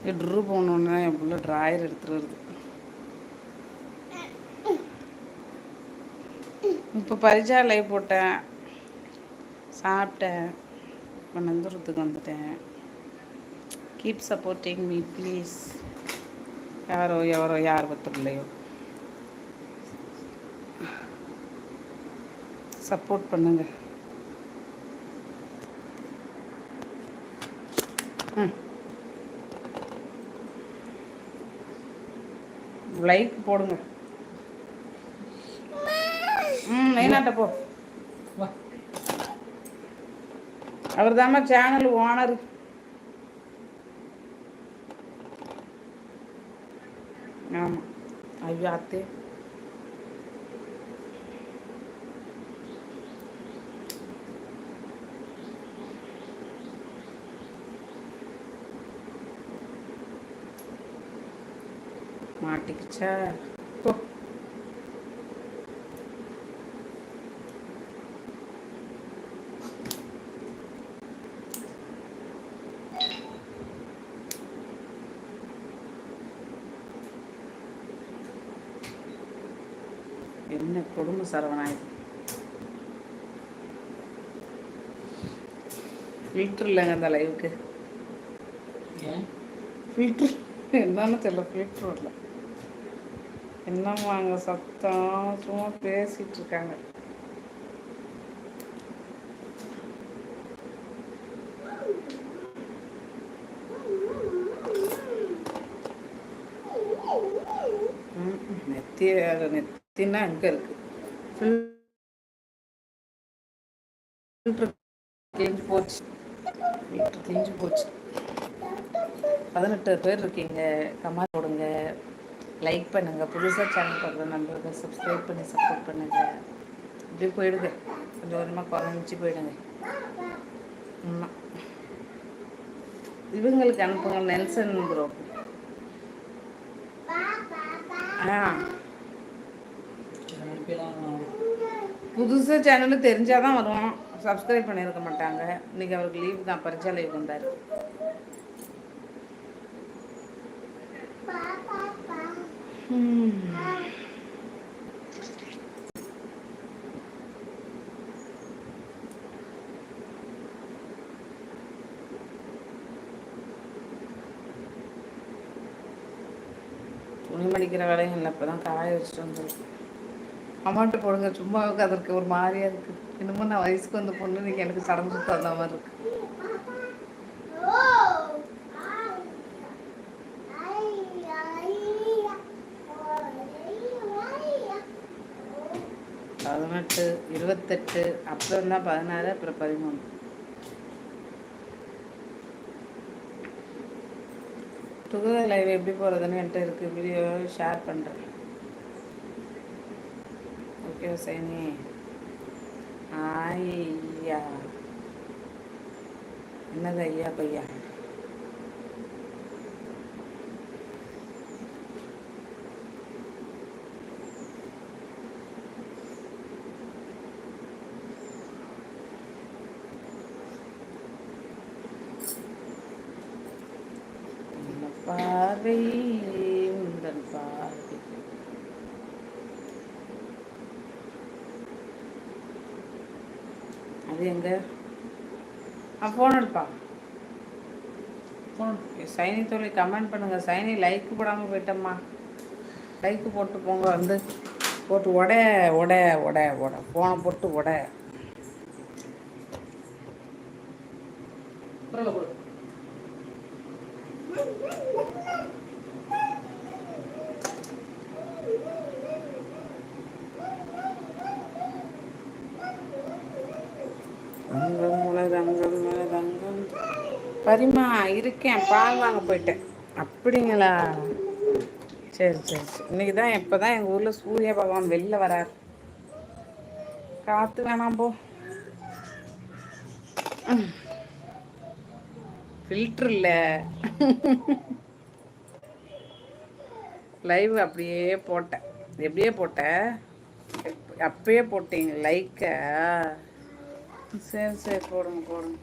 ட்ரு போகணுன்னா என் பிள்ளை ட்ராயர் எடுத்துகிட்டு வருது. இப்போ பரிச்சா லைவ் போட்டேன், சாப்பிட்டேன், இப்போ நந்தூரத்துக்கு வந்துட்டேன். Keep supporting me please. யாரோ எவரோ யார் பத்திரலையோ சப்போர்ட் பண்ணுங்க. லைக் போடுங்க. நைனாட்ட போ. அவர் தாம்மா சேனல் ஓனர். ஆமாம். ஐயோ அத்தே, மாட்டிக்கிச்சா போ. என்ன கொடுமை சரவணாயுது. ஃபில்ட்ரு இல்லைங்க அந்த லைவுக்கு. ஃபில்ட்ரு என்னன்னு தெரியல, ஃபில்ட்ரு இல்லை. என்னம்மா அங்கே சத்தம், சும்மா பேசிகிட்டு இருக்காங்க. நெத்தி வேறு, நெத்தின்னா எங்கே இருக்குது? ஃபில்ட்ரு கிழிஞ்சு போச்சு, ஃபில்ட்ரு கிழிஞ்சு போச்சு. 18 பேர் இருக்கீங்க, கமெண்ட் போடுங்க, லைக் பண்ணுங்கள். புதுசாக சேனல் பார்க்குற நண்பர்கள் சப்ஸ்கிரைப் பண்ணி சப்போர்ட் பண்ணுங்கள். இப்படி போயிடுங்க, கொஞ்சம் கொஞ்சமாக குறைஞ்சி போயிடுங்க. ஆமாம், இவங்களுக்கு அனுப்புங்க. Nelson bro. புதுசாக சேனலு தெரிஞ்சால் தான் வரும், சப்ஸ்கிரைப் பண்ணியிருக்க மாட்டாங்க. இன்றைக்கி அவருக்கு லீவ் தான், பரிச்சா லீவ் வந்தார். துணி மடிக்கிற வேலையும் இல்லை, இப்போ தான் காய வச்சுட்டு வந்துருக்கு. அமௌண்ட்டு போடுங்க. சும்மாவுக்கு அதற்கு ஒரு மாதிரியாக இருக்குது. இன்னமும் நான் வயசுக்கு வந்த பொண்ணு, இன்றைக்கி எனக்கு சடங்கு தகுந்த மாதிரி இருக்கு. பதினெட்டு, 28, அப்புறம் தான் 16, அப்புறம் 13. டுகெதர் லைவ் எப்படி போகிறதுன்னு என்கிட்ட இருக்குது, வீடியோ ஷேர் பண்ணுறேன். ஓகே சைனி. ஐயா, என்னது ஐயா பையா? பார்வை உந்தன் பார்வை. அது எங்க ஃபோன் எடுப்பா. ஃபோன் சைனி தோழி கமெண்ட் பண்ணுங்க. சைனி லைக் போடாமல் போயிட்டம்மா. லைக் போட்டு போங்க, வந்து போட்டு உட உட உட உட ஃபோனை போட்டு உட. பரிமா இருக்கேன், பால் வாங்க போயிட்டேன். அப்படிங்களா? சரி சரி சரி. இன்னைக்கு தான் இப்போ தான் எங்கள் ஊரில் சூரிய பகவான் வெளில வரார். காற்று வேணாம் போ. ஃபில்ட்ரு இல்லை, லைவ் அப்படியே போட்டேன். எப்படியே போட்டேன், அப்பயே போட்டீங்க லைக்கை. சரி சரி, போடுங்க போடுங்க.